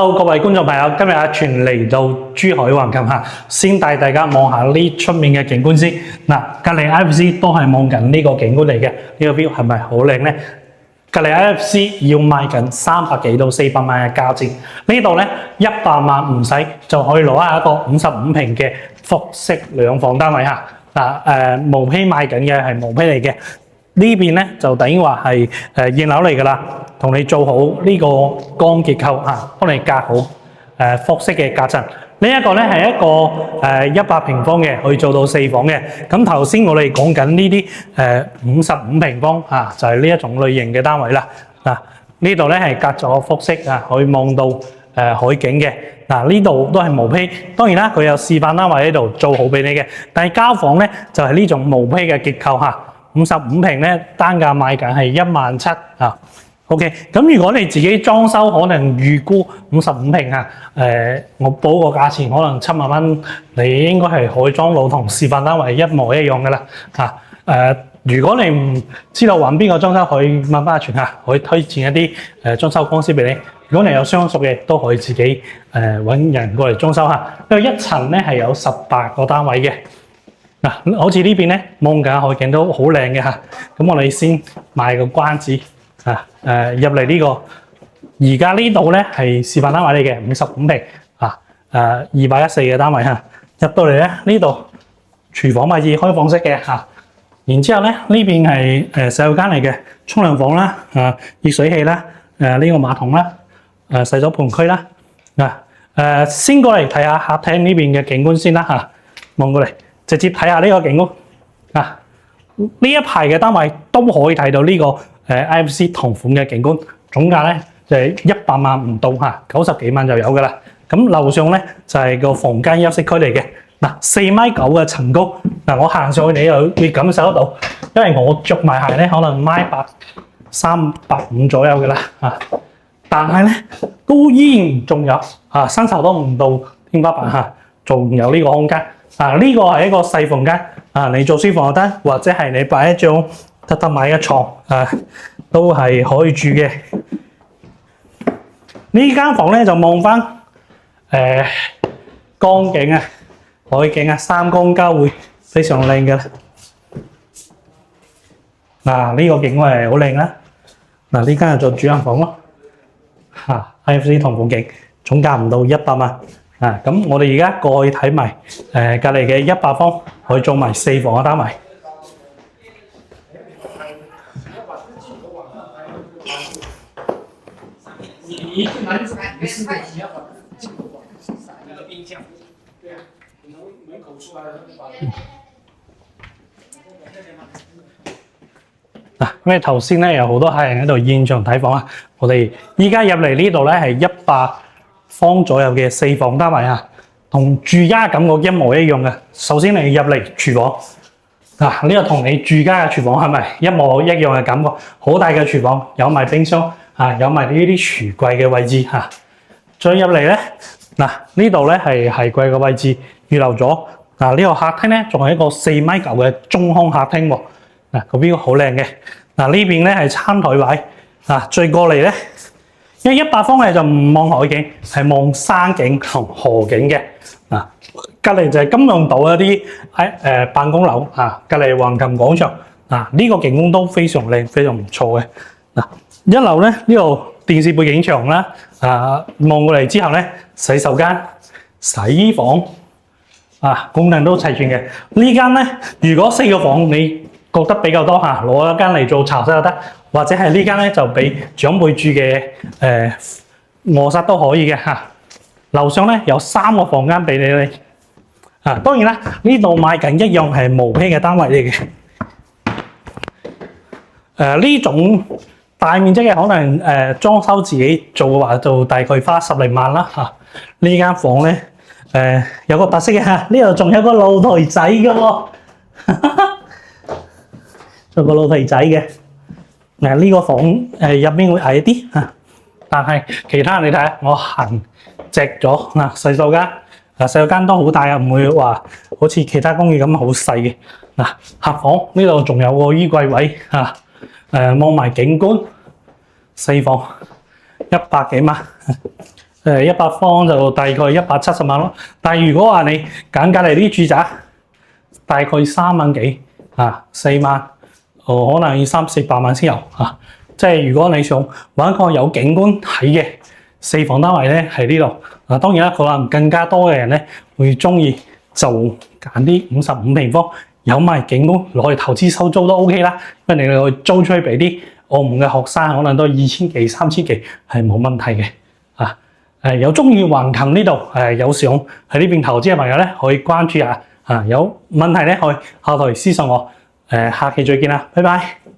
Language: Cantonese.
Hello，各位觀眾朋友，今日阿全嚟到珠海橫琴嚇，先帶大家望下呢出面嘅景觀先。嗱，隔離 IFC 都係望緊呢個景觀嚟嘅，呢個 view 係咪好靚咧？隔離 IFC 要賣緊300幾到400萬嘅價錢，呢度咧100萬唔使就可以攞下一個55平嘅複式兩房單位嚇。毛坯賣緊嘅係毛坯嚟嘅。呢邊咧就等於話係現樓嚟㗎啦，同你做好呢個鋼結構嚇，幫你隔好複式嘅隔層。呢一個咧係一個100平方嘅，可以做到4房嘅。咁頭先我哋講緊呢啲55平方嚇，就係呢一種類型嘅單位啦。嗱，呢度咧係隔咗複式啊，可以望到海景嘅。嗱，呢度都係毛坯，當然啦，佢有示範單位喺度做好俾你嘅。但係交房咧就係呢種毛坯嘅結構嚇。55平咧，單價賣緊係17000啊。OK， 咁如果你自己裝修，可能預估55平啊，我報個價錢可能7萬蚊，你應該係可以裝到同示範單位一模一樣嘅啦。如果你唔知道揾邊個裝修，可以問翻阿全嚇，可以推薦一啲裝修公司俾你。如果你有相熟嘅，都可以自己揾人過嚟裝修嚇。因為一層咧係有18個單位嘅。嗱，好似呢邊咧望緊海景都好靚嘅嚇，咁我哋先賣個關子啊，入嚟呢個，而家呢度咧係示範單位嚟嘅55平啊，214嘅單位嚇，入到嚟咧呢度廚房位置開放式嘅嚇，然之後咧呢邊係洗手間嚟嘅，沖涼房啦，熱水器啦，呢個馬桶啦，洗手盆區啦，先過嚟睇下客廳呢邊嘅景觀先啦嚇，望過嚟。直接睇下呢個景觀啊！呢一排嘅單位都可以睇到呢個IFC 同款嘅景觀，總價咧就係100萬唔到嚇，90幾萬就有㗎啦。咁樓上咧就係個房間休息區嚟嘅。嗱，4.9米嘅層高，我行上去你又會感受得到，因為我着埋鞋咧可能1.8米350左右㗎啦嚇，但係咧都依然仲有伸手都唔到天花板嚇，仲有呢個空間。呢個係一個細房間，你做書房又得，或者係你擺一張榻米嘅床，都係可以住嘅。呢間房咧就望翻江景啊、海景啊，三江交匯，非常靚嘅啦。呢個景係好靚啦。呢間就做主人房咯。IFC 同款景，總價唔到100萬。咁我哋而家過去睇埋隔離嘅100方，可以做埋4房嘅單位。因為頭先咧有好多客人喺度現場睇房啊，我哋依家入嚟呢度咧係100方左右嘅4房單位啊，同住家感覺一模一樣嘅。首先你入嚟廚房，呢個同你住家嘅廚房係咪一模一樣嘅感覺？好大嘅廚房，有埋冰箱，有埋呢啲櫥櫃嘅位置嚇。再入嚟咧，呢度咧係櫃嘅位置預留咗。呢個客廳咧仲係一個4.9米嘅中空客廳喎。個 view 好靚嘅。呢邊咧係餐台位。再過嚟咧。因為100方咧就唔望海景，係望山景同河景嘅。隔離就係金融島一啲辦公樓隔離橫琴廣場。呢個景觀都非常靚，非常唔錯嘅。一樓咧呢度電視背景牆啦，望過嚟之後咧洗手間、洗衣房功能都齊全嘅。呢間咧如果4個房你覺得比較多嚇，攞一間嚟做茶室又得，或者係呢間咧就俾長輩住嘅臥室都可以嘅嚇。樓上咧有3個房間俾你哋。當然啦，呢度買緊一樣係毛坯嘅單位嚟嘅。呢種大面積嘅可能裝修自己做嘅話，就大概花10零萬啦嚇。呢間房咧有個特色嘅嚇，呢度仲有個露台仔嘅喎。做個露台仔嘅，呢個房入邊會矮啲但係其他人你睇下，我行直咗洗手間，洗手間都好大啊，唔會話好似其他公寓咁好細嘅。客房呢度仲有個衣櫃位望埋景觀，4房100幾萬。100方就大概170萬咯。但係如果話你揀隔離啲住宅，大概3萬幾4萬，可能要300-400萬先有啊。即係如果你想揾一個有景觀睇嘅4房單位咧，喺呢度。當然啦，可能更加多嘅人咧會中意就揀啲55平方，有埋景觀攞嚟投資收租都 OK 啦。因為你去租出去俾啲澳門嘅學生，可能都2000幾、3000幾係冇問題嘅。有中意橫琴呢度有想喺呢邊投資嘅朋友咧，可以關注下。有問題咧可以後台私信我。下期再見啦，拜拜。